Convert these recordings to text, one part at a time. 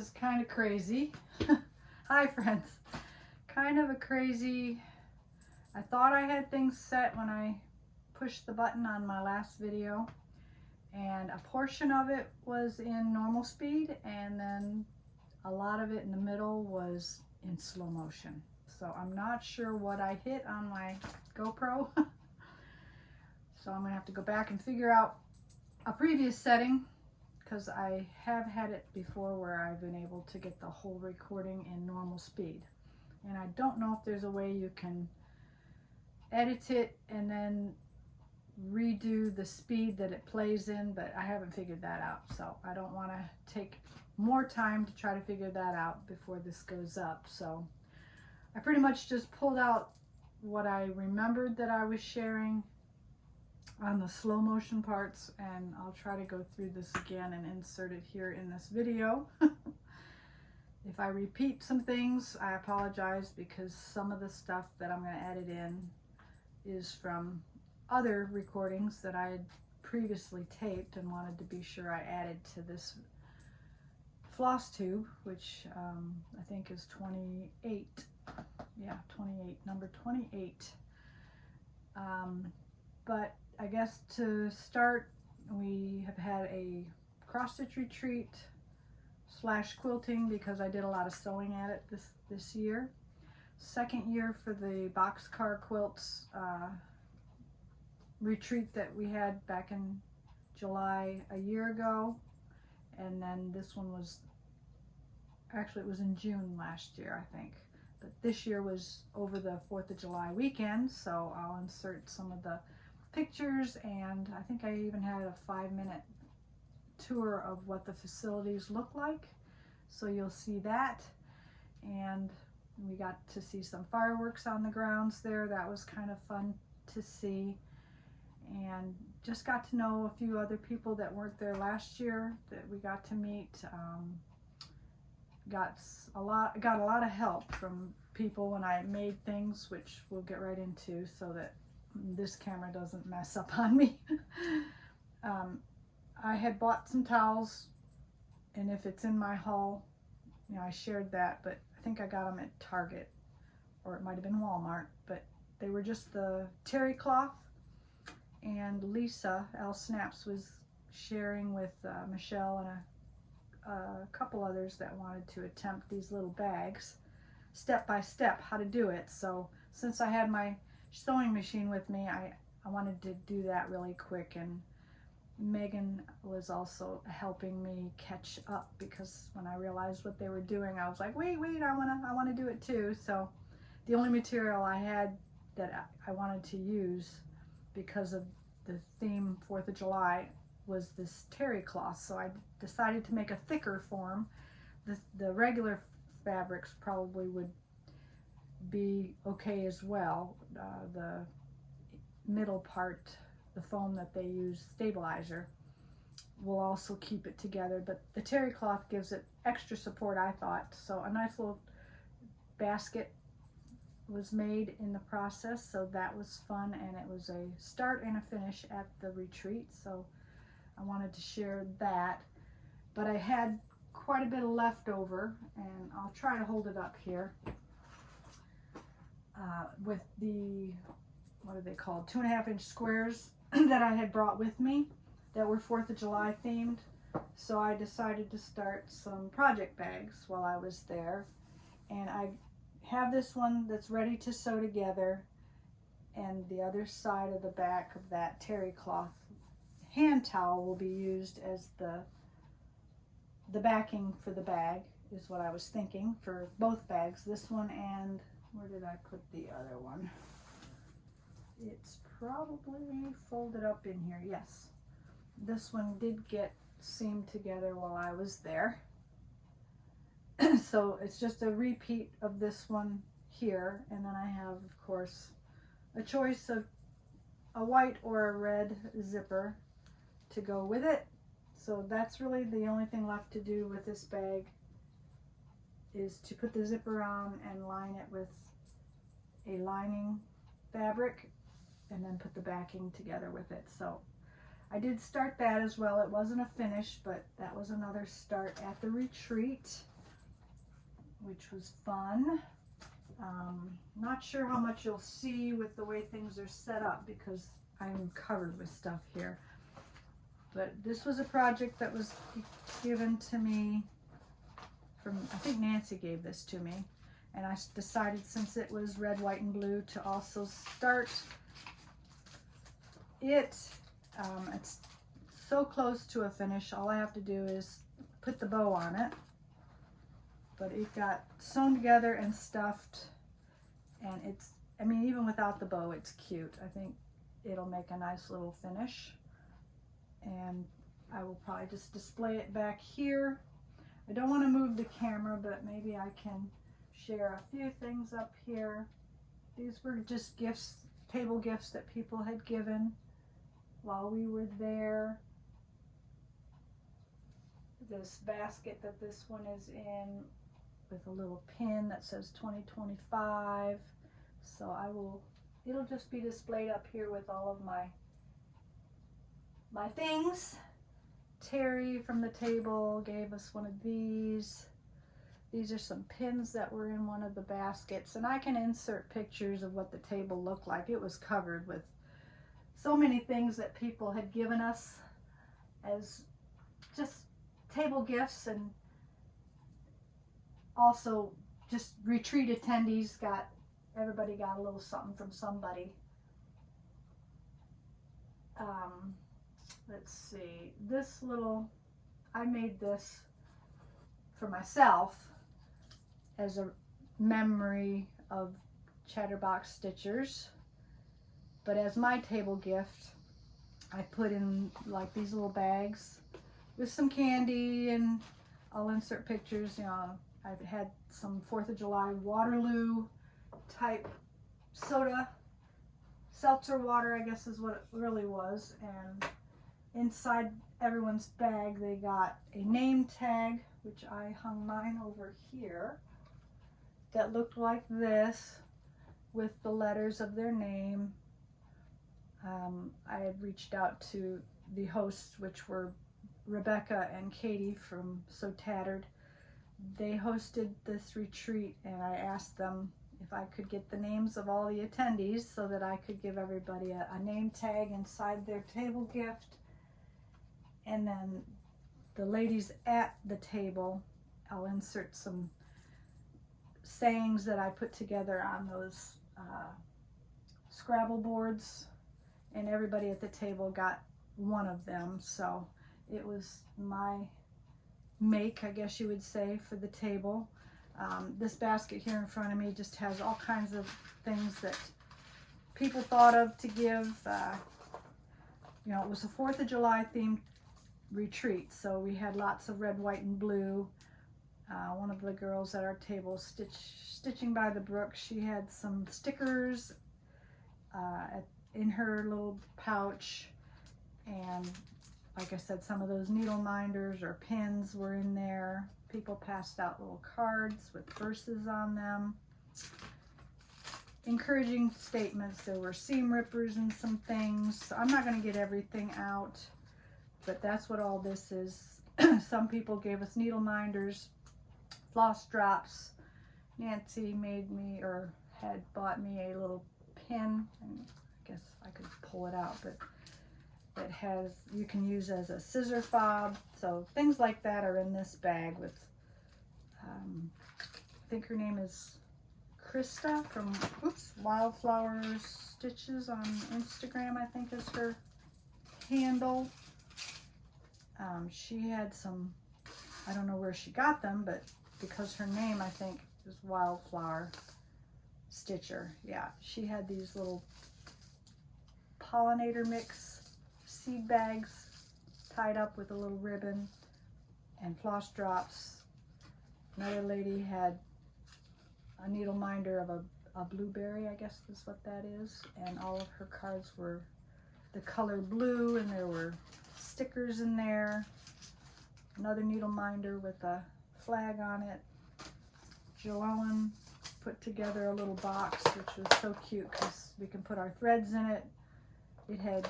is kind of crazy. Hi friends. Kind of a crazy, I thought I had things set when I pushed the button on my last video, and a portion of it was in normal speed and then a lot of it in the middle was in slow motion. So I'm not sure what I hit on my GoPro. So I'm gonna have to go back and figure out a previous setting, because I have had it before where I've been able to get the whole recording in normal speed. And I don't know if there's a way you can edit it and then redo the speed that it plays in, but I haven't figured that out. So I don't want to take more time to try to figure that out before this goes up. So I pretty much just pulled out what I remembered that I was sharing on the slow motion parts, and I'll try to go through this again and insert it here in this video. If I repeat some things, I apologize, because some of the stuff that I'm going to edit in is from other recordings that I had previously taped and wanted to be sure I added to this Flosstube, which I think is 28. Yeah, 28, number 28. But I guess to start, we have had a cross-stitch retreat / quilting, because I did a lot of sewing at it this year. Second year for the boxcar quilts retreat that we had back in July a year ago, and then this one was, actually it was in June last year, I think, but this year was over the 4th of July weekend, so I'll insert some of the pictures, and I think I even had a 5-minute tour of what the facilities look like, so you'll see that. And we got to see some fireworks on the grounds there. That was kind of fun to see, and just got to know a few other people that weren't there last year that we got to meet. Got a lot of help from people when I made things, which we'll get right into so that this camera doesn't mess up on me. I had bought some towels, and if it's in my haul, you know, I shared that, but I think I got them at Target, or it might have been Walmart, but they were just the terry cloth. And Lisa, L Snaps, was sharing with Michelle and a couple others that wanted to attempt these little bags, step by step how to do it. So since I had my sewing machine with me, I wanted to do that really quick, and Megan was also helping me catch up, because when I realized what they were doing, I was like, wait, I want to do it too. So the only material I had that I wanted to use because of the theme 4th of July was this terry cloth, so I decided to make a thicker form. The regular fabrics probably would be okay as well. The middle part, the foam that they use, stabilizer, will also keep it together, but the terry cloth gives it extra support, I thought. So a nice little basket was made in the process, so that was fun, and it was a start and a finish at the retreat, so I wanted to share that. But I had quite a bit of leftover, and I'll try to hold it up here with the, what are they called, 2.5-inch squares that I had brought with me that were 4th of July themed. So I decided to start some project bags while I was there, and I have this one that's ready to sew together, and the other side of the back of that terry cloth hand towel will be used as the backing for the bag, is what I was thinking for both bags, this one, and where did I put the other one? It's probably folded up in here. Yes, this one did get seamed together while I was there. So it's just a repeat of this one here, and then I have, of course, a choice of a white or a red zipper to go with it. So that's really the only thing left to do with this bag, is to put the zipper on and line it with a lining fabric, and then put the backing together with it. So I did start that as well. It wasn't a finish, but that was another start at the retreat. which was fun. Not sure how much you'll see with the way things are set up because I'm covered with stuff here. But this was a project that was given to me from, I think Nancy gave this to me. And I decided, since it was red, white, and blue, to also start it. It's so close to a finish. All I have to do is put the bow on it. But it got sewn together and stuffed, and it's, I mean, even without the bow, it's cute. I think it'll make a nice little finish, and I will probably just display it back here. I don't want to move the camera, but maybe I can share a few things up here. These were just gifts, table gifts that people had given while we were there. This basket that this one is in, with a little pin that says 2025. So it'll just be displayed up here with all of my things. Terri from the table gave us one of these. These are some pins that were in one of the baskets, and I can insert pictures of what the table looked like. It was covered with so many things that people had given us as just table gifts, and also just retreat attendees everybody got a little something from somebody. Let's see, I made this for myself as a memory of Chatterbox Stitchers, but as my table gift, I put in like these little bags with some candy, and I'll insert pictures. You know, I've had some 4th of July Waterloo type soda, seltzer water, I guess is what it really was. And inside everyone's bag, they got a name tag, which I hung mine over here, that looked like this with the letters of their name. I had reached out to the hosts, which were Rebekah and Katie from So Tattered. They hosted this retreat, and I asked them if I could get the names of all the attendees so that I could give everybody a name tag inside their table gift. And then the ladies at the table, I'll insert some sayings that I put together on those Scrabble boards, and everybody at the table got one of them. So it was my make, I guess you would say, for the table. This basket here in front of me just has all kinds of things that people thought of to give. You know, it was a 4th of July themed retreat, so we had lots of red, white, and blue. One of the girls at our table, Stitching by the Brook, she had some stickers in her little pouch, and like I said, some of those needle minders or pins were in there. People passed out little cards with verses on them. Encouraging statements. There were seam rippers and some things. So I'm not going to get everything out, but that's what all this is. Some people gave us needle minders, floss drops. Nancy made me, or had bought me, a little pin, and I guess I could pull it out, but it has, you can use as a scissor fob. So things like that are in this bag with, I think her name is Krista from Wildflower Stitches on Instagram, I think is her handle. She had some, I don't know where she got them, but because her name, I think, is Wildflower Stitcher. Yeah, she had these little pollinator mix seed bags tied up with a little ribbon and floss drops. Another lady had a needle minder of a blueberry, I guess is what that is, and all of her cards were the color blue, and there were stickers in there. Another needle minder with a flag on it. Joellen put together a little box, which was so cute because we can put our threads in it. It had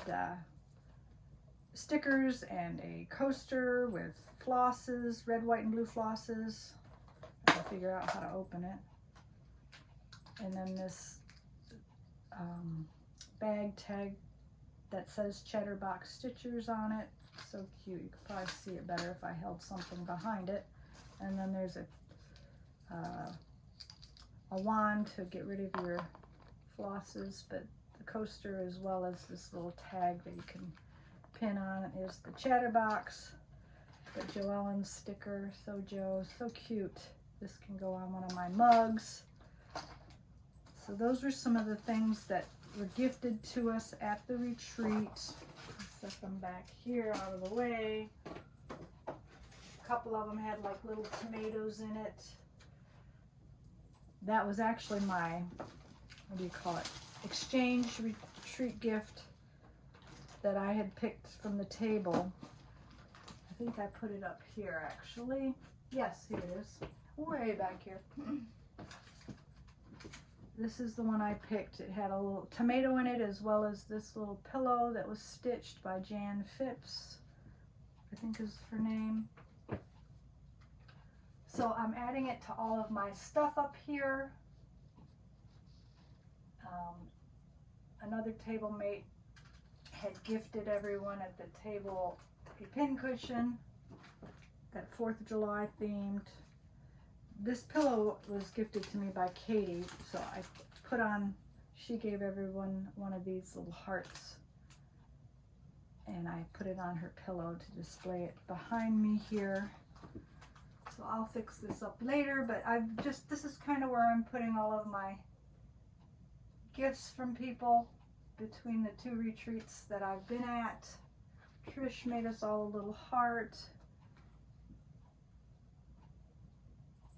stickers and a coaster with flosses, red, white, and blue flosses. if I figure out how to open it. And then this bag tag that says Chatterbox Stitchers on it. So cute. You could probably see it better if I held something behind it. And then there's a wand to get rid of your flosses, but the coaster as well as this little tag that you can pin on is the Chatterbox. But Joellen's sticker, so Joe, so cute. This can go on one of my mugs. So those were some of the things that were gifted to us at the retreat. Set them back here out of the way. A couple of them had like little tomatoes in it. That was actually my, what do you call it, exchange retreat gift that I had picked from the table. I think I put it up here actually. Yes, here it is. Way back here. This is the one I picked. It had a little tomato in it as well as this little pillow that was stitched by Jan Phipps, I think is her name. So I'm adding it to all of my stuff up here. Another table mate had gifted everyone at the table a pincushion, that 4th of July themed. This pillow was gifted to me by Katie, so I put on, she gave everyone one of these little hearts, and I put it on her pillow to display it behind me here. So I'll fix this up later, but this is kind of where I'm putting all of my gifts from people between the 2 retreats that I've been at. Trish made us all a little heart.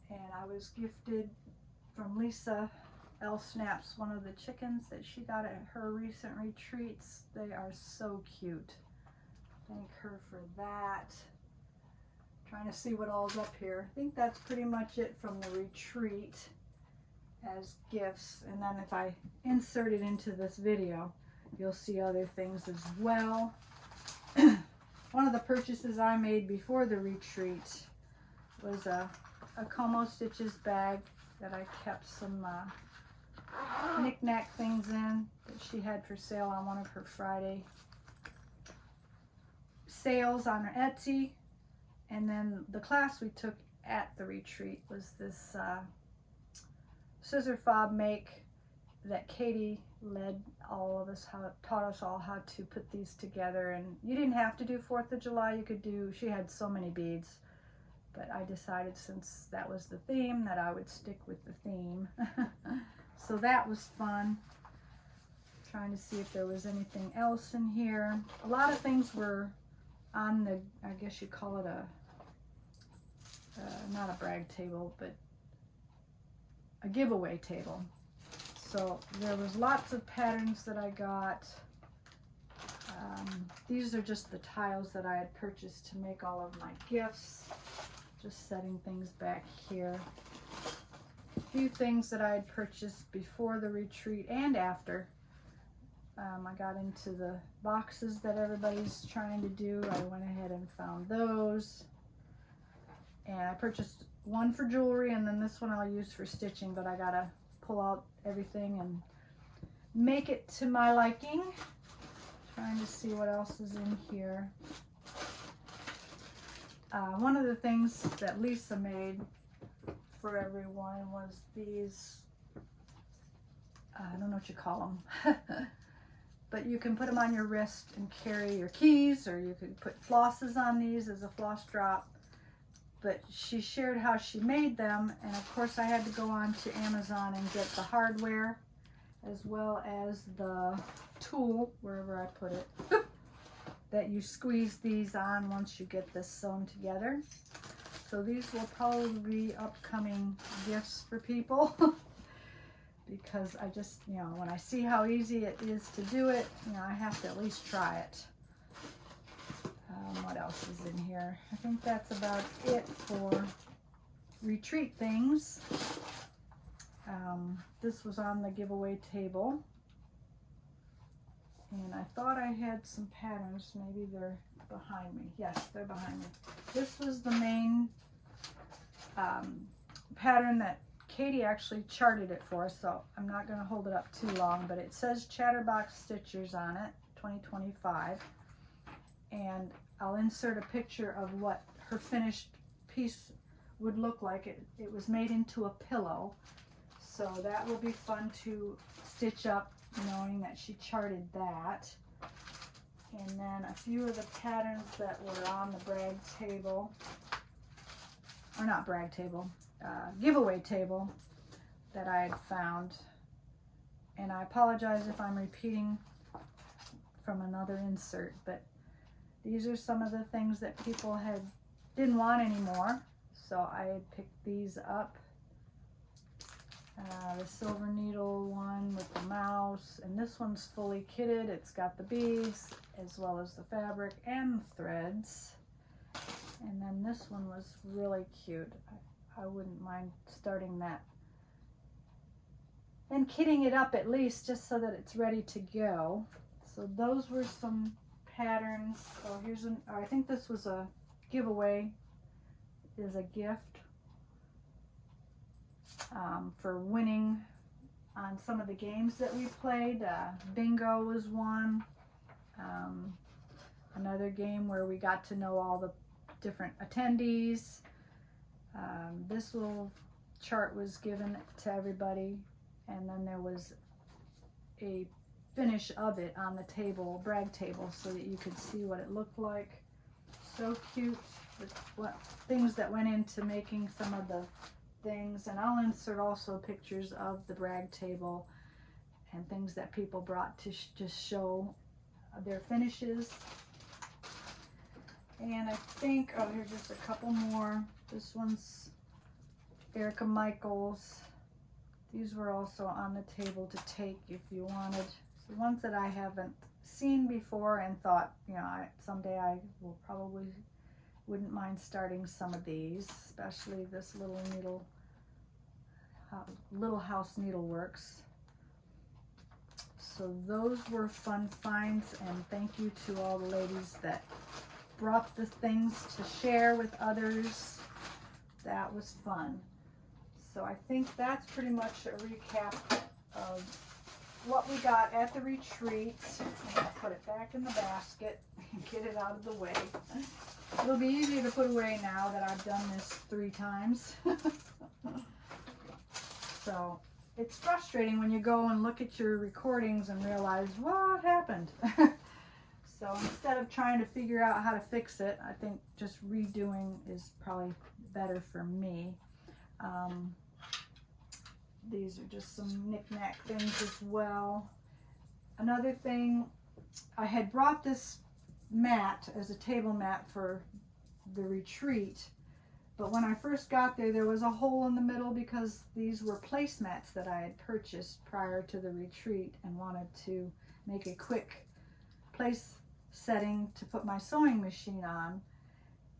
And I was gifted from Lisa L. Snaps one of the chickens that she got at her recent retreats. They are so cute. Thank her for that. Trying to see what all's up here. I think that's pretty much it from the retreat as gifts. And then if I insert it into this video, you'll see other things as well. One of the purchases I made before the retreat was a Como Stitches bag that I kept some knick-knack things in that she had for sale on one of her Friday sales on her Etsy. And then the class we took at the retreat was this scissor fob make that Katie led all of us, taught us all how to put these together. And you didn't have to do 4th of July, you could do, she had so many beads. But I decided since that was the theme that I would stick with the theme. So that was fun. Trying to see if there was anything else in here. A lot of things were on the, I guess you call it a, not a brag table, but a giveaway table. So there was lots of patterns that I got. These are just the tiles that I had purchased to make all of my gifts. Just setting things back here. A few things that I had purchased before the retreat and after. I got into the boxes that everybody's trying to do. I went ahead and found those. And I purchased one for jewelry, and then this one I'll use for stitching, but I gotta pull out everything and make it to my liking. Trying to see what else is in here. One of the things that Lisa made for everyone was these, I don't know what you call them, but you can put them on your wrist and carry your keys, or you could put flosses on these as a floss drop. But she shared how she made them, and of course I had to go on to Amazon and get the hardware as well as the tool, wherever I put it, that you squeeze these on once you get this sewn together. So these will probably be upcoming gifts for people because I just, you know, when I see how easy it is to do it, you know, I have to at least try it. What else is in here? I think that's about it for retreat things. This was on the giveaway table. And I thought I had some patterns. Maybe they're behind me. Yes, they're behind me. This was the main pattern that Katie actually charted it for us, so I'm not going to hold it up too long, but it says Chatterbox Stitchers on it, 2025. And I'll insert a picture of what her finished piece would look like. It was made into a pillow, so that will be fun to stitch up, knowing that she charted that. And then a few of the patterns that were on the brag table, or not brag table, giveaway table that I had found. And I apologize if I'm repeating from another insert, but these are some of the things that people didn't want anymore, so I had picked these up. The silver needle one with the mouse, and this one's fully kitted. It's got the beads as well as the fabric and the threads. And then this one was really cute. I wouldn't mind starting that and kitting it up at least, just so that it's ready to go. So those were some patterns. So here's I think this was a giveaway, is a gift for winning on some of the games that we played. Bingo was one. Another game where we got to know all the different attendees. This little chart was given to everybody, and then there was a finish of it on the table, brag table, so that you could see what it looked like. So cute. What things that went into making some of the things, and I'll insert also pictures of the brag table and things that people brought to just show their finishes. And I think, oh, here's just a couple more. This one's Erica Michaels. These were also on the table to take if you wanted. The ones that I haven't seen before and thought, you know, someday I will probably wouldn't mind starting some of these, especially this Little House Needleworks. So those were fun finds, and thank you to all the ladies that brought the things to share with others. That was fun. So I think that's pretty much a recap of what we got at the retreat. I'm going to put it back in the basket and get it out of the way. It'll be easier to put away now that I've done this 3 times. So it's frustrating when you go and look at your recordings and realize what happened. So instead of trying to figure out how to fix it, I think just redoing is probably better for me. These are just some knick-knack things as well. Another thing, I had brought this mat as a table mat for the retreat, but when I first got there, there was a hole in the middle because these were placemats that I had purchased prior to the retreat and wanted to make a quick place setting to put my sewing machine on.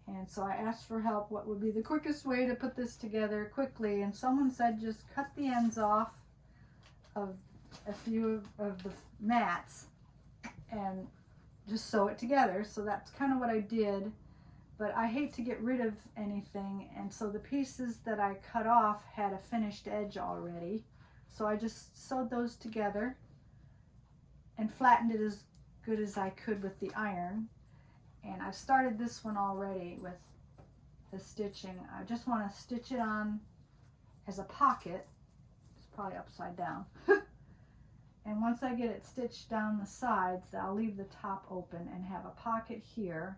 And so I asked for help, what would be the quickest way to put this together quickly, and someone said just cut the ends off of a few of the mats and just sew it together. So that's kind of what I did, but I hate to get rid of anything, and so the pieces that I cut off had a finished edge already, so I just sewed those together and flattened it as good as I could with the iron. And I've started this one already with the stitching. I just want to stitch it on as a pocket. It's probably upside down. And once I get it stitched down the sides, I'll leave the top open and have a pocket here.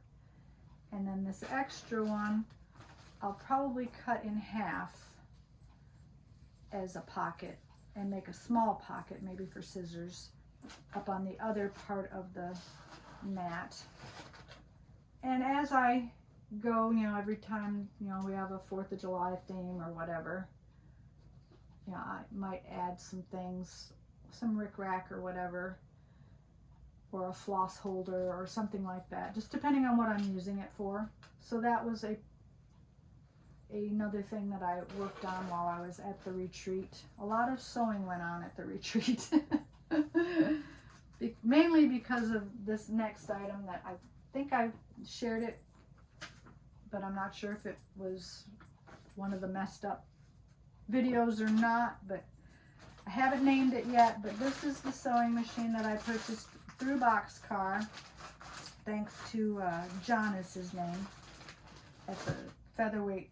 And then this extra one, I'll probably cut in half as a pocket and make a small pocket, maybe for scissors, up on the other part of the mat. And as I go, you know, every time, you know, we have a 4th of July theme or whatever, you know, I might add some things, some rickrack or whatever, or a floss holder or something like that, just depending on what I'm using it for. So that was another thing that I worked on while I was at the retreat. A lot of sewing went on at the retreat. Mainly because of this next item that I think I shared it, but I'm not sure if it was one of the messed up videos or not, but I haven't named it yet. But this is the sewing machine that I purchased through Boxcar, thanks to John is his name. That's a featherweight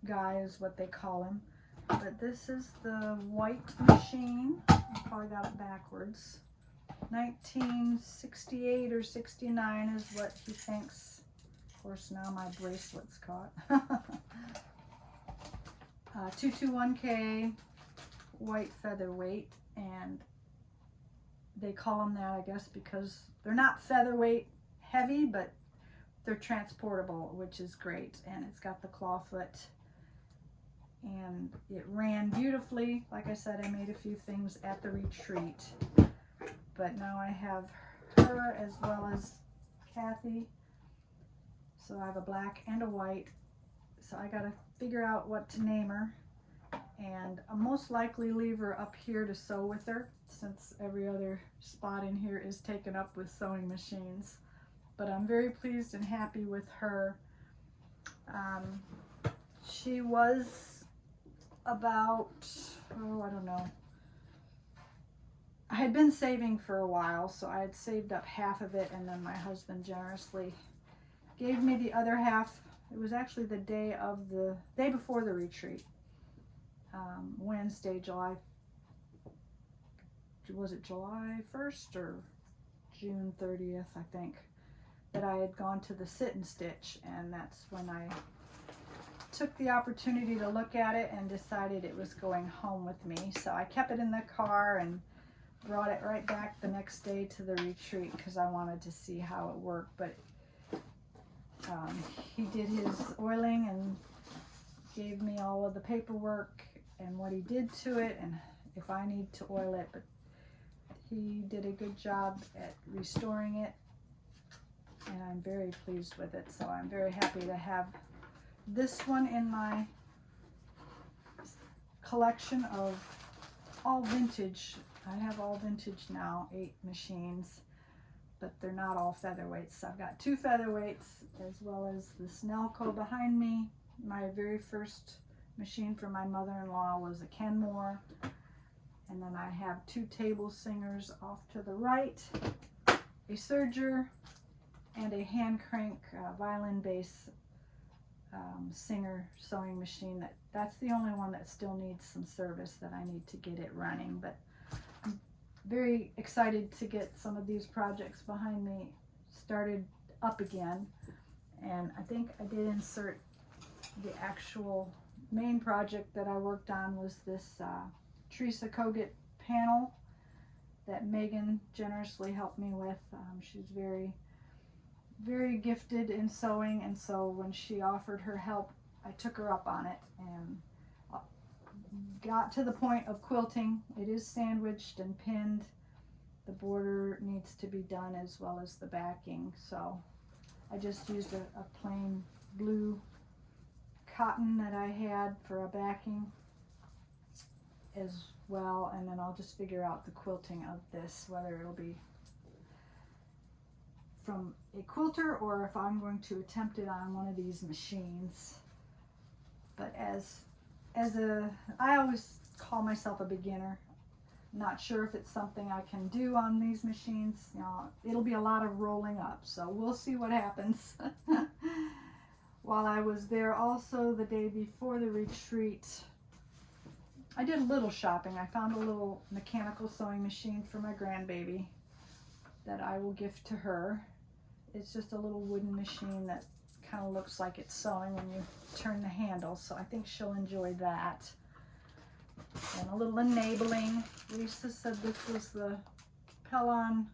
guy is what they call him. But this is the white machine. I probably got it backwards. 1968 or 69 is what he thinks. Of course, now my bracelet's caught. 221K white featherweight, and they call them that, I guess, because they're not featherweight heavy, but they're transportable, which is great. And it's got the claw foot, and it ran beautifully. Like I said, I made a few things at the retreat, but now I have her as well as Kathy. So I have a black and a white. So I gotta figure out what to name her, and I'll most likely leave her up here to sew with her, since every other spot in here is taken up with sewing machines. But I'm very pleased and happy with her. She was about, oh, I don't know. I had been saving for a while, so I had saved up half of it, and then my husband generously gave me the other half. It was actually the day before the retreat. Wednesday, was it July 1st or June 30th, I think, that I had gone to the sit and stitch, and that's when I took the opportunity to look at it and decided it was going home with me. So I kept it in the car and brought it right back the next day to the retreat because I wanted to see how it worked. But he did his oiling and gave me all of the paperwork and what he did to it and if I need to oil it, but he did a good job at restoring it, and I'm very pleased with it. So I'm very happy to have this one in my collection of all vintage. I have all vintage now, 8 machines, but they're not all featherweights. So I've got 2 featherweights as well as the Snellco behind me. My very first machine for my mother-in-law was a Kenmore. And then I have 2 table singers off to the right, a serger, and a hand crank violin bass singer sewing machine. That's the only one that still needs some service, that I need to get it running. But I'm very excited to get some of these projects behind me started up again. And I think I did insert the actual main project that I worked on was this Teresa Kogut panel that Megan generously helped me with. She's very, very gifted in sewing, and so when she offered her help, I took her up on it and got to the point of quilting. It is sandwiched and pinned. The border needs to be done as well as the backing, so I just used a plain blue cotton that I had for a backing as well, and then I'll just figure out the quilting of this, whether it'll be from a quilter or if I'm going to attempt it on one of these machines. But I always call myself a beginner. Not sure if it's something I can do on these machines. You know, it'll be a lot of rolling up, so we'll see what happens. While I was there also the day before the retreat, I did a little shopping. I found a little mechanical sewing machine for my grandbaby that I will gift to her. It's just a little wooden machine that kind of looks like it's sewing when you turn the handle, so I think she'll enjoy that. And a little enabling. Lisa said this was the Pellon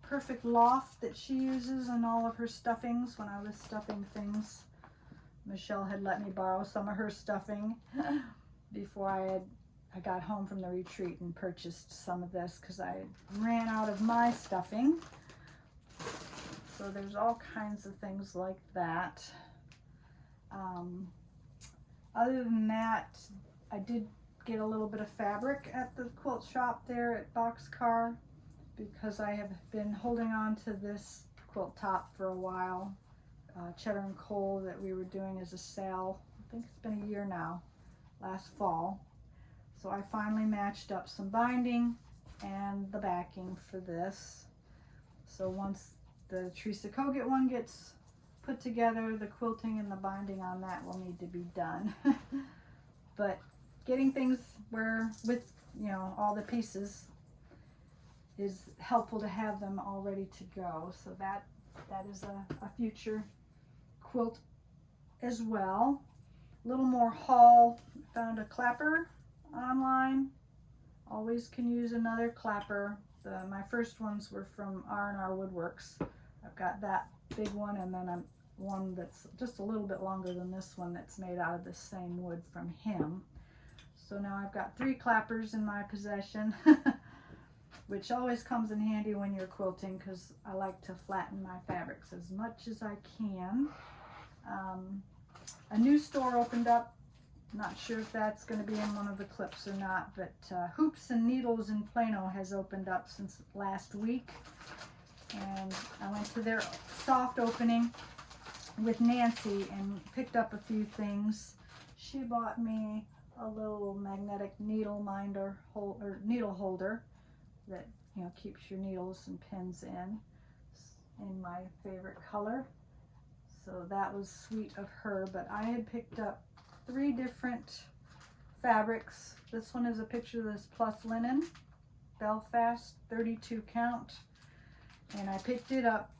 Perfect Loft that she uses in all of her stuffings. When I was stuffing things, Michelle had let me borrow some of her stuffing before I got home from the retreat and purchased some of this because I ran out of my stuffing. So there's all kinds of things like that. Other than that, I did get a little bit of fabric at the quilt shop there at Boxcar because I have been holding on to this quilt top for a while. Cheddar and Coal that we were doing as a sale. I think it's been a year now. last fall. So I finally matched up some binding and the backing for this. So once the Teresa Kogut one gets put together, the quilting and the binding on that will need to be done. But getting things where with, you know, all the pieces is helpful to have them all ready to go. So that is a future quilt as well. A little more haul. Found a clapper online. Always can use another clapper. My first ones were from R&R Woodworks. I've got that big one, and then one that's just a little bit longer than this one that's made out of the same wood from him. So now I've got 3 clappers in my possession, which always comes in handy when you're quilting because I like to flatten my fabrics as much as I can. A new store opened up. Not sure if that's going to be in one of the clips or not, but Hoops and Needles in Plano has opened up since last week. And I went to their soft opening with Nancy and picked up a few things. She bought me a little magnetic needle minder or needle holder that, you know, keeps your needles and pins in my favorite color. So that was sweet of her. But I had picked up 3 different fabrics. This one is a picture of this plus linen, Belfast 32 count, and I picked it up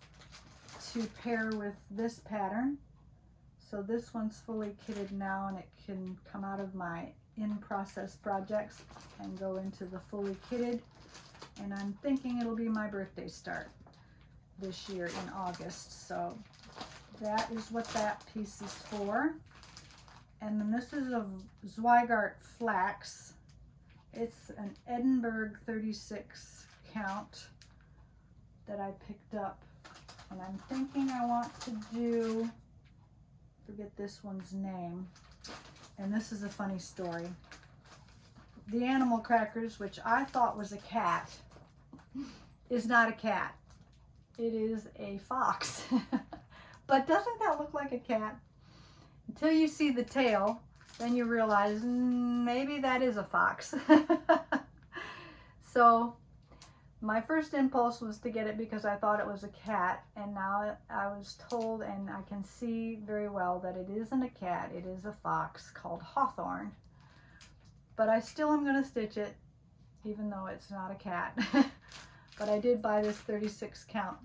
to pair with this pattern. So this one's fully kitted now, and it can come out of my in-process projects and go into the fully kitted, and I'm thinking it'll be my birthday start this year in August. So that is what that piece is for. And then this is a Zweigart flax. It's an Edinburgh 36 count that I picked up. And I'm thinking I want to do, forget this one's name. And this is a funny story. The animal crackers, which I thought was a cat, is not a cat. It is a fox. But doesn't that look like a cat? Until you see the tail, then you realize maybe that is a fox. So my first impulse was to get it because I thought it was a cat, and now I was told, and I can see very well, that it isn't a cat, it is a fox called Hawthorne. But I still am going to stitch it, even though it's not a cat. But I did buy this 36 count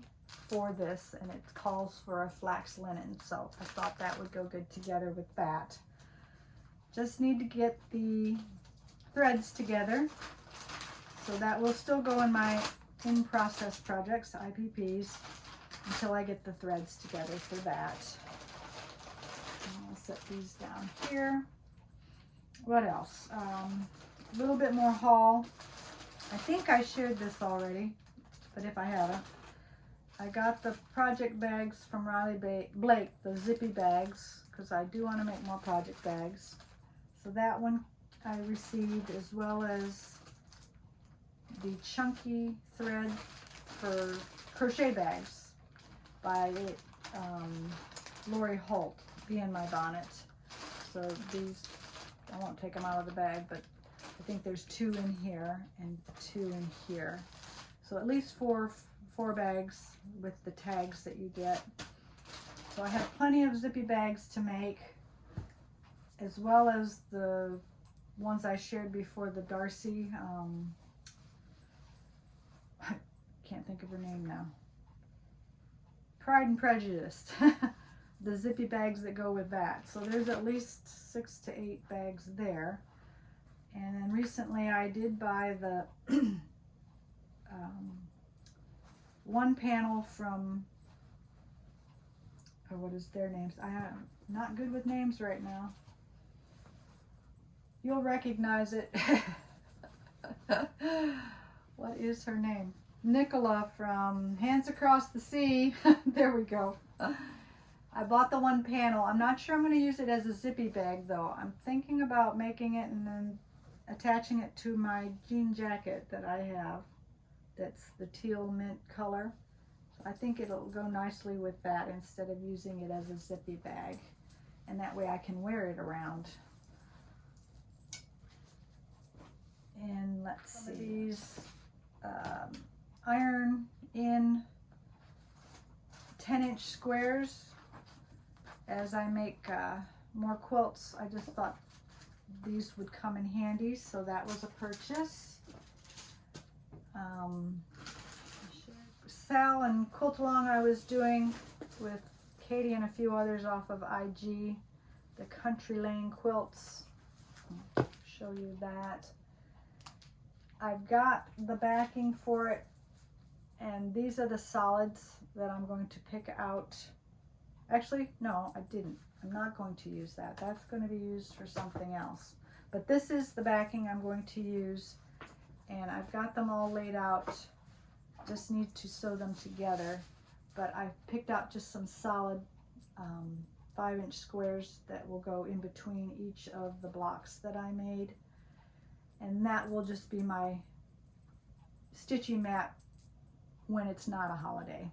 for this, and it calls for a flax linen, so I thought that would go good together with that. Just need to get the threads together, so that will still go in my in-process projects, IPPs, until I get the threads together for that. And I'll set these down here. What else? A little bit more haul. I think I shared this already, but if I haven't, I got the project bags from Riley Blake, the zippy bags, because I do want to make more project bags. So that one I received, as well as the chunky thread for crochet bags by Lori Holt, Be in My Bonnet. So these, I won't take them out of the bag, but I think there's 2 in here and 2 in here. So at least four bags with the tags that you get. So I have plenty of zippy bags to make, as well as the ones I shared before, the Darcy, I can't think of her name now, Pride and Prejudice, the zippy bags that go with that. So there's at least 6 to 8 bags there. And then recently I did buy the one panel from, what is their names? I'm not good with names right now. You'll recognize it. What is her name? Nicola from Hands Across the Sea. There we go. I bought the one panel. I'm not sure I'm going to use it as a zippy bag though. I'm thinking about making it and then attaching it to my jean jacket that I have. That's the teal mint color. So I think it'll go nicely with that instead of using it as a zippy bag. And that way I can wear it around. let's see, these iron in 10-inch squares. As I make more quilts, I just thought these would come in handy, so that was a purchase. Sal and Quilt Along I was doing with Katie and a few others off of IG, the Country Lane quilts. I'll show you that. I've got the backing for it, and these are the solids that I'm going to pick out. Actually, no, I didn't. I'm not going to use that. That's going to be used for something else. But this is the backing I'm going to use, and I've got them all laid out. Just need to sew them together. But I've picked out just some solid 5-inch squares that will go in between each of the blocks that I made. And that will just be my stitching mat when it's not a holiday.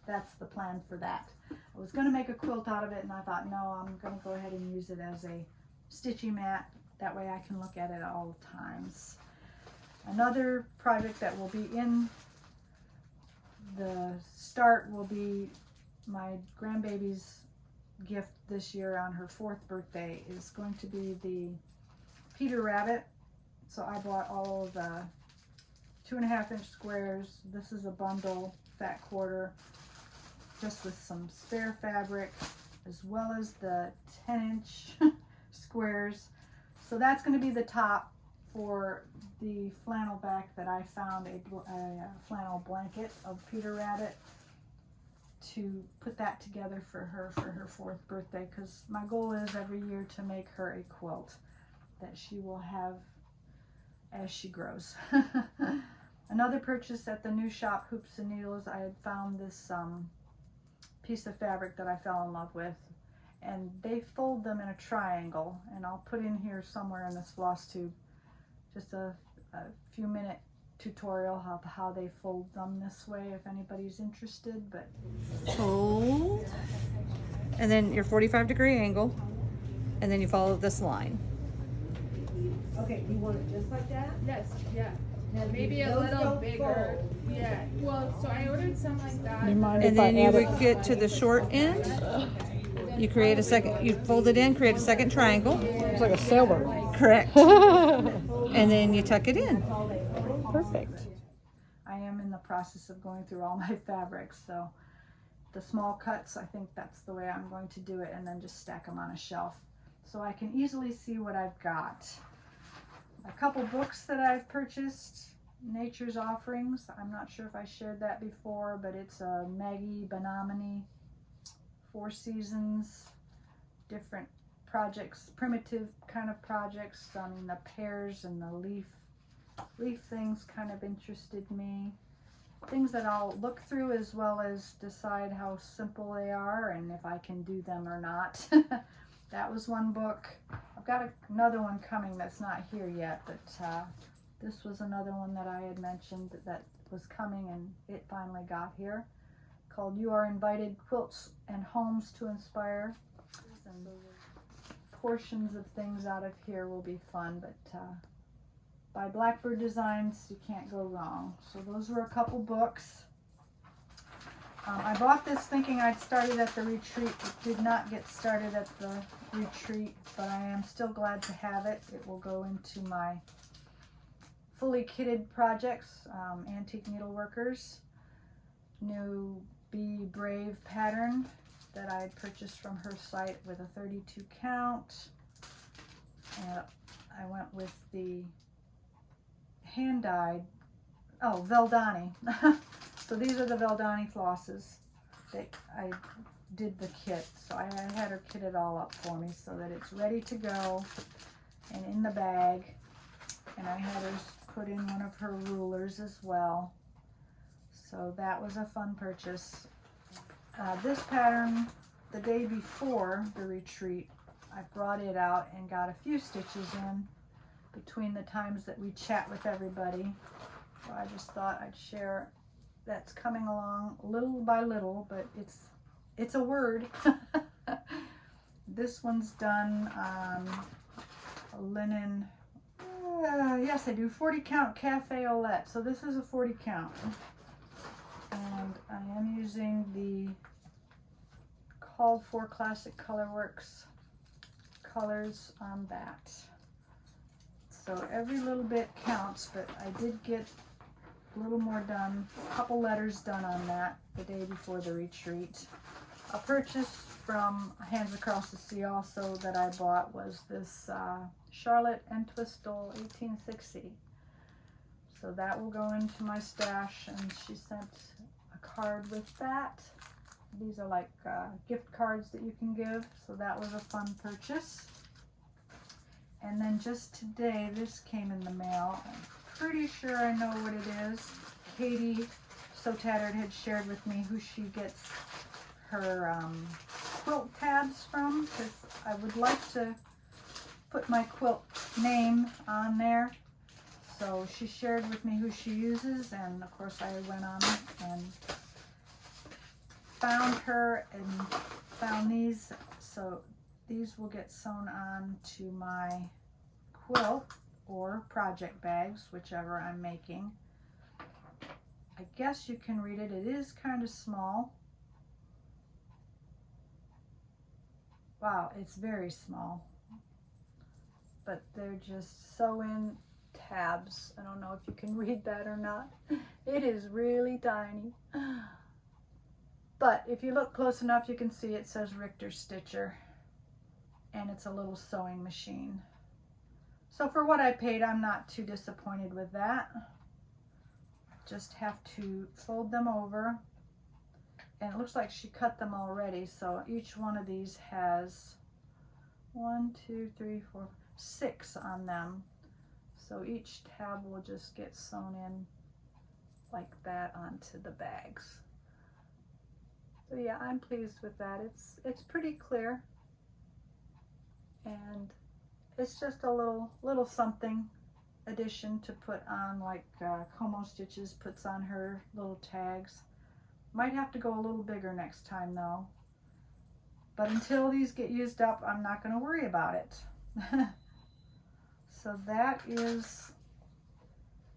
That's the plan for that. I was going to make a quilt out of it, and I thought, no, I'm going to go ahead and use it as a stitching mat. That way I can look at it all times. Another project that will be in the start will be my grandbaby's gift this year on her 4th birthday is going to be the Peter Rabbit. So I bought all of the 2.5-inch squares. This is a bundle, fat quarter, just with some spare fabric, as well as the 10-inch squares. So that's going to be the top for the flannel back that I found, a flannel blanket of Peter Rabbit, to put that together for her 4th birthday, because my goal is every year to make her a quilt that she will have as she grows. Another purchase at the new shop, Hoops and Needles, I had found this piece of fabric that I fell in love with, and they fold them in a triangle, and I'll put in here somewhere in this Flosstube just a few minute tutorial of how they fold them this way if anybody's interested. But fold, and then your 45-degree angle, and then you follow this line. Okay, you want it just like that? Yes, yeah. Now, Maybe a those little don't bigger. fold. Yeah. Well, so I ordered some like that. And then you would get to the short end. You create a second, you fold it in, create a second triangle. It's like a sailboat. Correct. And then you tuck it in. Perfect. I am in the process of going through all my fabrics, so the small cuts, I think that's the way I'm going to do it, and then just stack them on a shelf so I can easily see what I've got. A couple books that I've purchased, Nature's Offerings. I'm not sure if I shared that before, but it's a Maggie Benomini, 4 seasons, different projects, primitive kind of projects. I mean, the pears and the leaf things kind of interested me. Things that I'll look through as well as decide how simple they are and if I can do them or not. That was one book. I've got another one coming that's not here yet, but this was another one that I had mentioned that was coming, and it finally got here, called You Are Invited, Quilts and Homes to Inspire. And portions of things out of here will be fun, but by Blackbird Designs, you can't go wrong. So those were a couple books. I bought this thinking I'd started at the retreat. It did not get started at the retreat, but I am still glad to have it. It will go into my fully kitted projects, Antique Needleworkers, new Be Brave pattern that I had purchased from her site with a 32 count. And I went with the hand-dyed, Veldani. So these are the Veldani flosses that I did the kit. So I had her kit it all up for me so that it's ready to go and in the bag. And I had her put in one of her rulers as well. So that was a fun purchase. This pattern, the day before the retreat, I brought it out and got a few stitches in between the times that we chat with everybody. So I just thought I'd share. That's coming along little by little, but it's a word. This one's done on a linen, Yes, I do 40 count cafe au lait. So this is a 40 count. And I am using the called for Classic Colorworks colors on that. So every little bit counts, but I did get a little more done, a couple letters done on that the day before the retreat. A purchase from Hands Across the Sea also that I bought was this Charlotte and Twistle 1860. So that will go into my stash, and she sent a card with that. These are like gift cards that you can give, so that was a fun purchase. And then just today, this came in the mail. I'm pretty sure I know what it is. Katie, So Tattered, had shared with me who she gets her quilt tabs from, because I would like to put my quilt name on there. So she shared with me who she uses, and of course I went on and found her and found these. So these will get sewn on to my quilt or project bags, whichever I'm making. I guess you can read it. It is kind of small. Wow, it's very small. But they're just sew-in tabs. I don't know if you can read that or not. It is really tiny. But if you look close enough, you can see it says Richter Stitcher. And it's a little sewing machine. So for what I paid, I'm not too disappointed with that. Just have to fold them over. And it looks like she cut them already. So each one of these has 1, 2, 3, 4, 6 on them. So each tab will just get sewn in like that onto the bags. So yeah, I'm pleased with that. It's pretty clear. And it's just a little something addition to put on, like Como Stitches puts on her little tags. Might have to go a little bigger next time though. But until these get used up, I'm not going to worry about it. So that is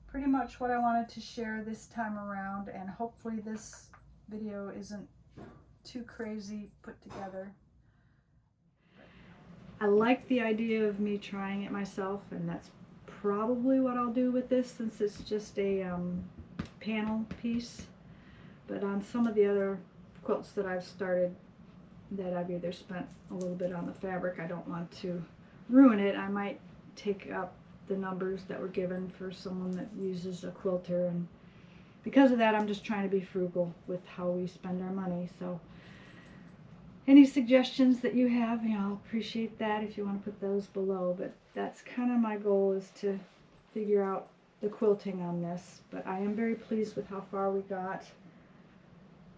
pretty much what I wanted to share this time around, and hopefully this video isn't too crazy put together. I like the idea of me trying it myself, and that's probably what I'll do with this, since it's just a panel piece. But on some of the other quilts that I've started, that I've either spent a little bit on the fabric, I don't want to ruin it. I might take up the numbers that were given for someone that uses a quilter, and because of that, I'm just trying to be frugal with how we spend our money. So any suggestions that you have, I'll appreciate that if you want to put those below. But that's kind of my goal, is to figure out the quilting on this. But I am very pleased with how far we got.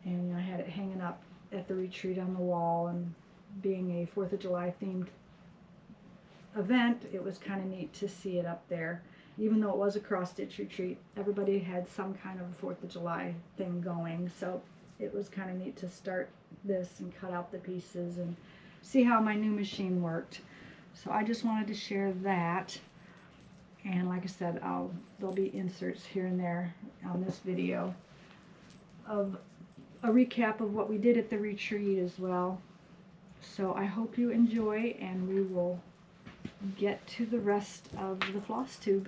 And I had it hanging up at the retreat on the wall, and being a 4th of July themed event, it was kind of neat to see it up there. Even though it was a cross-stitch retreat, everybody had some kind of a 4th of July thing going. So it was kind of neat to start this and cut out the pieces and see how my new machine worked. So I just wanted to share that. And like I said, there'll be inserts here and there on this video of a recap of what we did at the retreat as well. So I hope you enjoy, and we will get to the rest of the Flosstube.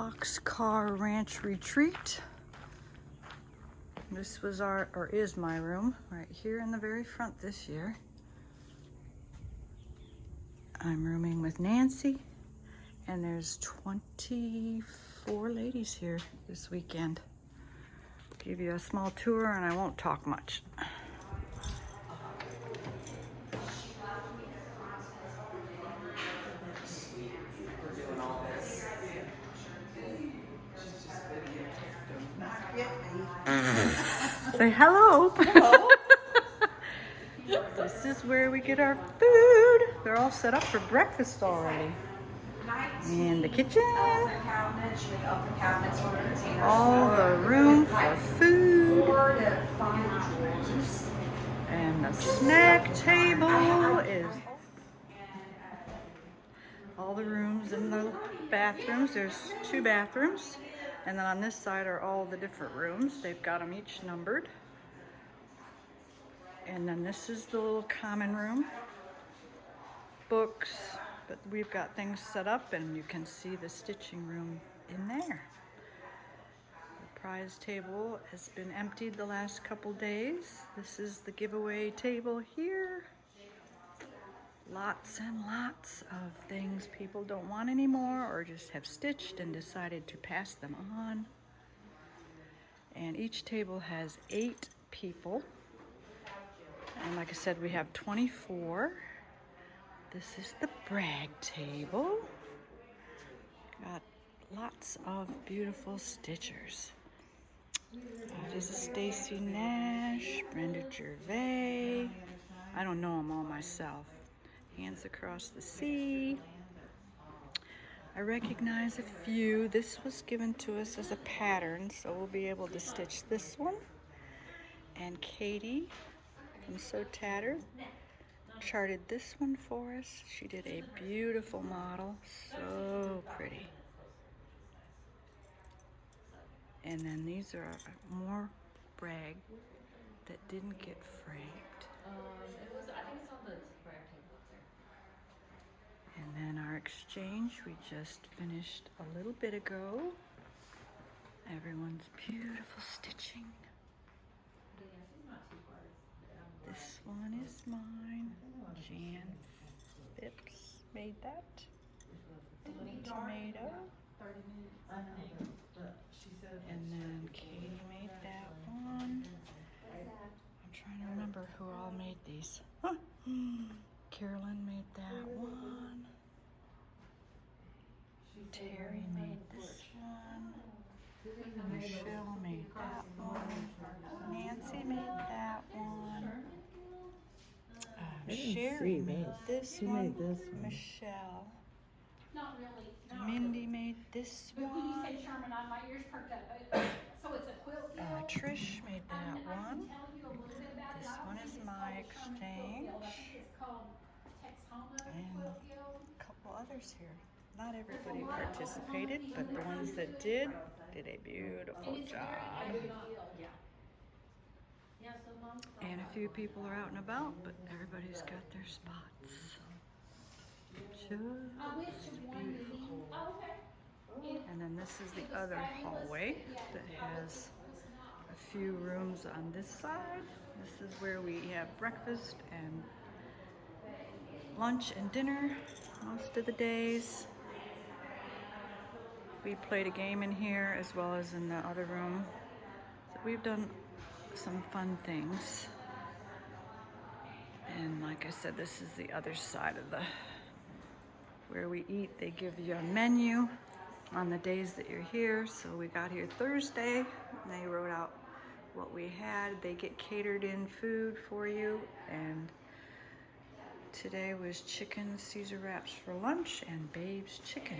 Boxcar Ranch Retreat. This was our, or is my room, right here in the very front this year. I'm rooming with Nancy, and there's 24 ladies here this weekend. Give you a small tour, and I won't talk much. Say hello. Hello. This is where we get our food. They're all set up for breakfast already. And the kitchen. All the room for food. And the snack table is all the rooms and the bathrooms. There's 2 bathrooms. And then on this side are all the different rooms. They've got them each numbered. And then this is the little common room. Books, but we've got things set up, and you can see the stitching room in there. The prize table has been emptied the last couple days. This is the giveaway table here. Lots and lots of things people don't want anymore or just have stitched and decided to pass them on. And each table has 8 people. And like I said, we have 24. This is the brag table. Got lots of beautiful stitchers. That is Stacy Nash, Brenda Gervais. I don't know them all myself. Hands Across the Sea. I recognize a few. This was given to us as a pattern, so we'll be able to stitch this one. And Katie from So Tattered charted this one for us. She did a beautiful model, so pretty. And then these are more brag that didn't get framed. And then our exchange we just finished a little bit ago. Everyone's beautiful stitching. This one is mine. Jan Phipps made that. The little tomato. And then Katie made that one. I'm trying to remember who all made these. Huh. Carolyn made that one. Terri made this one. Michelle made that one. Nancy made that one. Sherry made this one. Michelle. Not really. Mindy made this But when you one. say Sherman, my ears perked up. So it's a quilt deal. Trish made that I one. can tell you a little bit about This it. I don't one think is it's my called the Sherman exchange. quilt deal. I think it's called Texoma And quilt deal. a couple others here. Not everybody participated, but the ones that did a beautiful job. And a few people are out and about, but everybody's got their spots. Just beautiful. And then this is the other hallway that has a few rooms on this side. This is where we have breakfast and lunch and dinner most of the days. We played a game in here as well as in the other room. So we've done some fun things. And like I said, this is the other side of where we eat. They give you a menu on the days that you're here. So we got here Thursday, and they wrote out what we had. They get catered in food for you. And today was chicken Caesar wraps for lunch and Babe's chicken.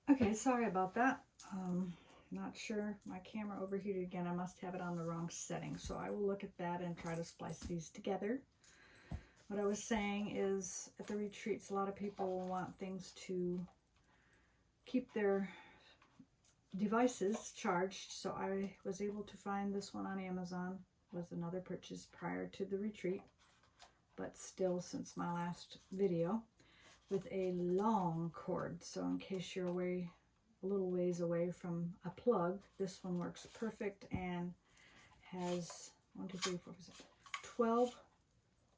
Okay, sorry about that. Not sure. My camera overheated again. I must have it on the wrong setting. So I will look at that and try to splice these together. What I was saying is at the retreats, a lot of people want things to keep their devices charged, so I was able to find this one on Amazon. Was another purchase prior to the retreat, but still since my last video, with a long cord. So in case you're away, a little ways away from a plug, this one works perfect and has 12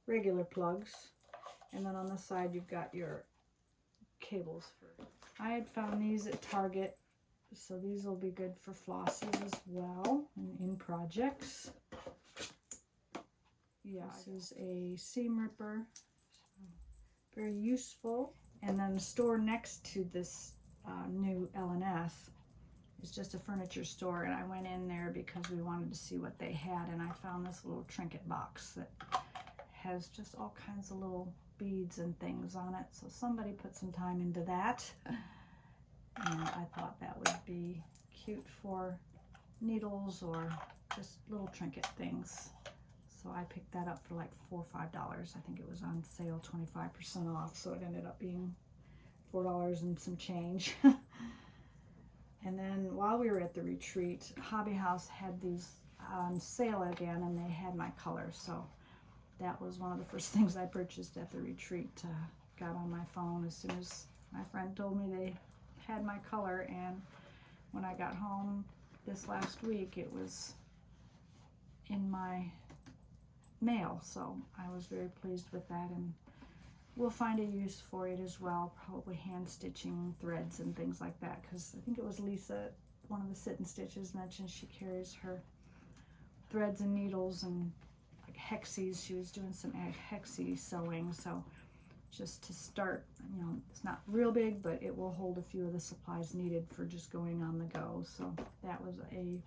regular plugs, and then on the side you've got your cables. I had found these at Target, so these will be good for flosses as well and in projects. Yeah, this is a seam ripper, very useful. And then the store next to this new L&S is just a furniture store, and I went in there because we wanted to see what they had, and I found this little trinket box that has just all kinds of little beads and things on it. So somebody put some time into that, and I thought that would be cute for needles or just little trinket things. So I picked that up for like $4 or $5. I think it was on sale 25% off, so it ended up being $4 and some change. And then while we were at the retreat, Hobby House had these on sale again, and they had my color. So that was one of the first things I purchased at the retreat. Got on my phone as soon as my friend told me they had my color, and when I got home this last week, it was in my mail. So I was very pleased with that, and we'll find a use for it as well, probably hand stitching threads and things like that, because I think it was Lisa, one of the sit and stitches, mentioned she carries her threads and needles and like hexies. She was doing some hexie sewing, so just to start, you know, it's not real big, but it will hold a few of the supplies needed for just going on the go. So that was a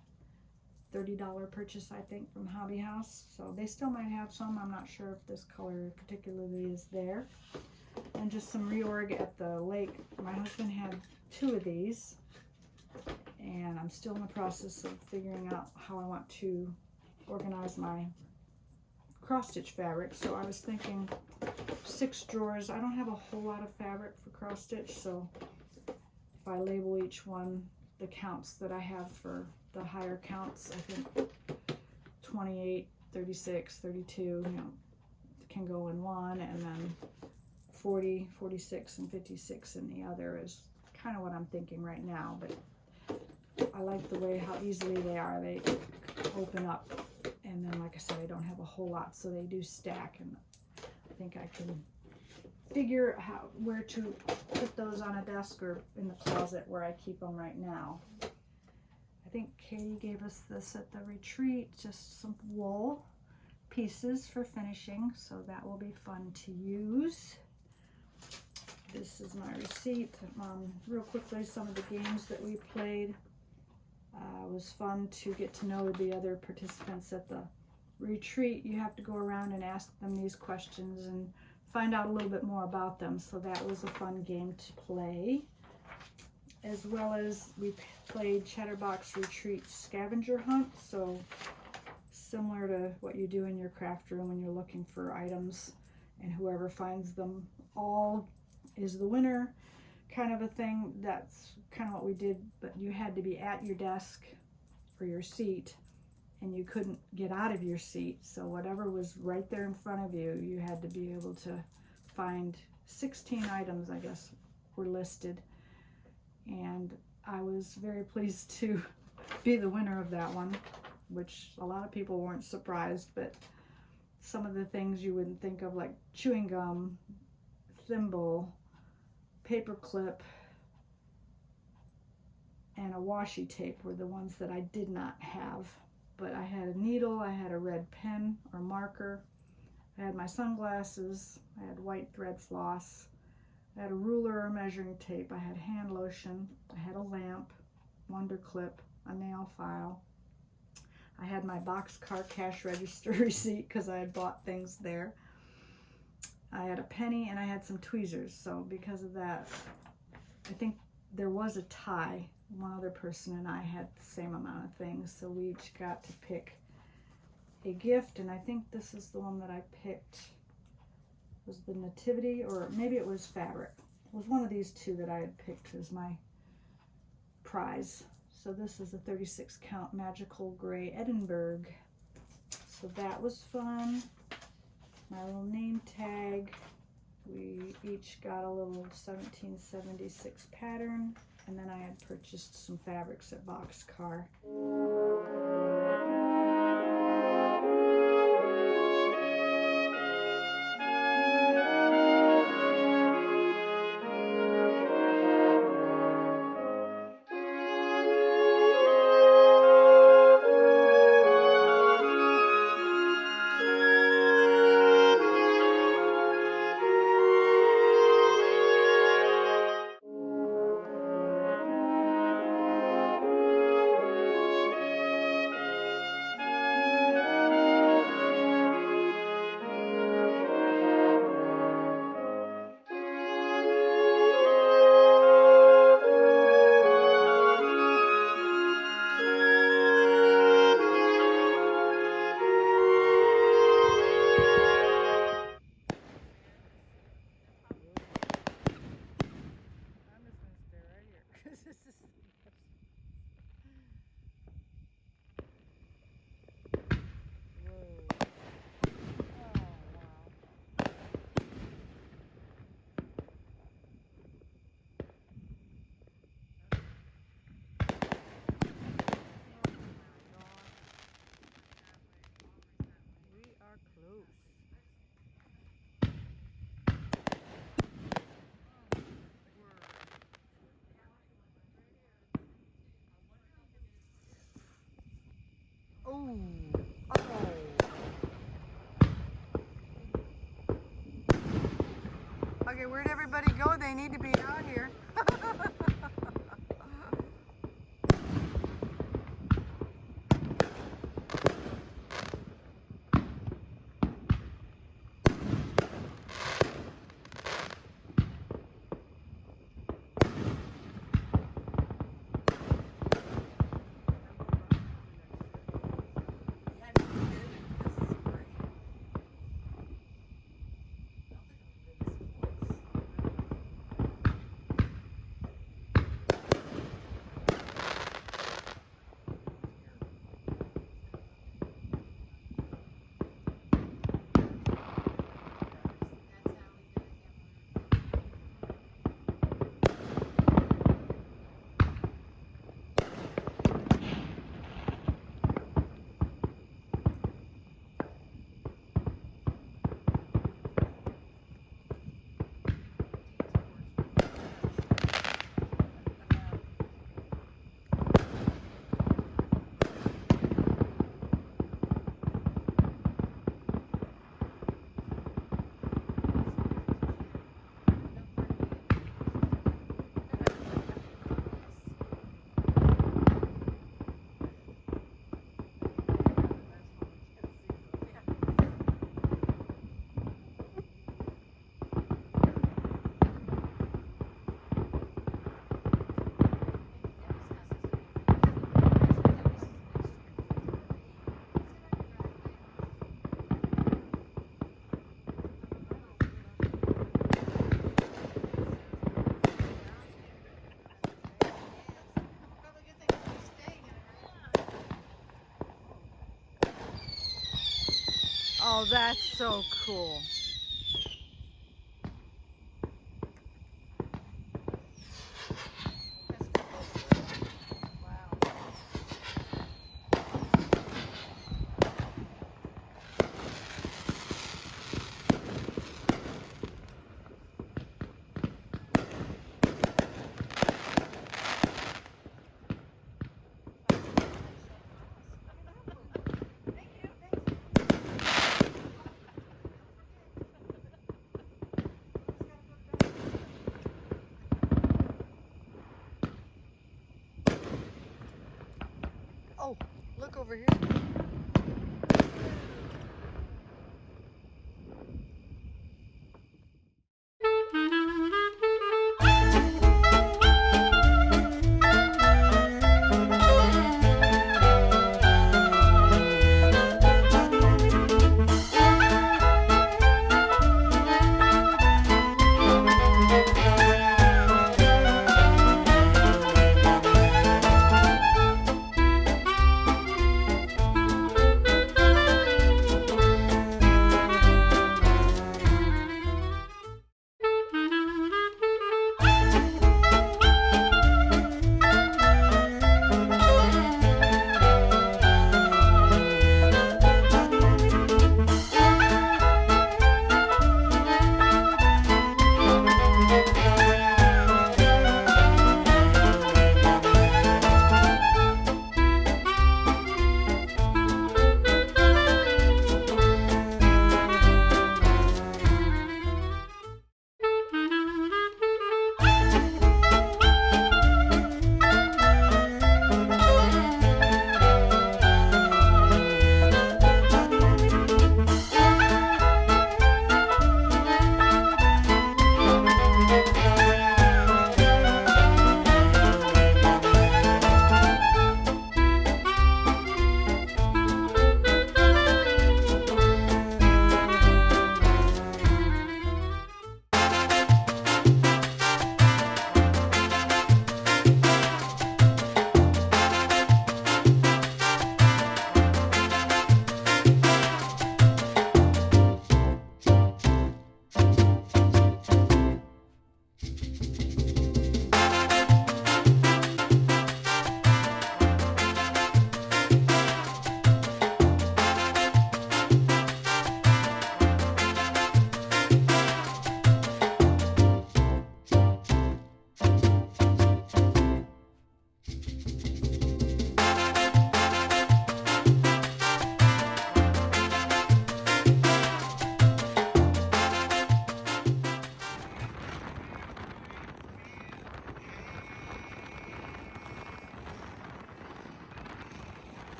$30 purchase, I think, from Hobby House. So they still might have some. I'm not sure if this color particularly is there. And just some reorg at the lake. My husband had 2 of these, and I'm still in the process of figuring out how I want to organize my cross-stitch fabric. So I was thinking 6 drawers. I don't have a whole lot of fabric for cross-stitch, so if I label each one the counts that I have for the higher counts, I think 28, 36, 32, you know, can go in one, and then 40, 46, and 56 in the other is kind of what I'm thinking right now. But I like the way how easily they are. They open up, and then like I said, I don't have a whole lot, so they do stack, and I think I can figure out where to put those on a desk or in the closet where I keep them right now. I think Katie gave us this at the retreat, just some wool pieces for finishing, so that will be fun to use. This is my receipt. Real quickly, some of the games that we played. It was fun to get to know the other participants at the retreat. You have to go around and ask them these questions and find out a little bit more about them, so that was a fun game to play. As well as we played Chatterbox Retreat Scavenger Hunt, so similar to what you do in your craft room when you're looking for items, and whoever finds them all is the winner kind of a thing. That's kind of what we did, but you had to be at your desk or your seat, and you couldn't get out of your seat, so whatever was right there in front of you, you had to be able to find 16 items, I guess, were listed. And I was very pleased to be the winner of that one, which a lot of people weren't surprised, but some of the things you wouldn't think of, like chewing gum, thimble, paper clip, and a washi tape were the ones that I did not have. But I had a needle, I had a red pen or marker, I had my sunglasses, I had white thread floss, I had a ruler or measuring tape, I had hand lotion, I had a lamp, wonder clip, a nail file. I had my boxcar cash register receipt because I had bought things there. I had a penny, and I had some tweezers. So because of that, I think there was a tie. One other person and I had the same amount of things, so we each got to pick a gift, and I think this is the one that I picked. Was the nativity, or maybe it was fabric. It was one of these two that I had picked as my prize. So this is a 36 count magical gray Edinburgh. So that was fun. My little name tag. We each got a little 1776 pattern, and then I had purchased some fabrics at Boxcar. Okay, where'd everybody go? They need to be out here. Oh, that's so cool. Oh, look over here.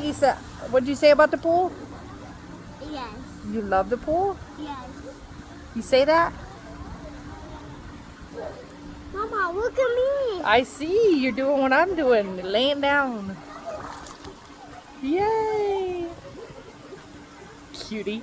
Isa, what did you say about the pool? Yes. You love the pool? Yes. You say that? Mama, look at me. I see. You're doing what I'm doing. Laying down. Yay. Cutie.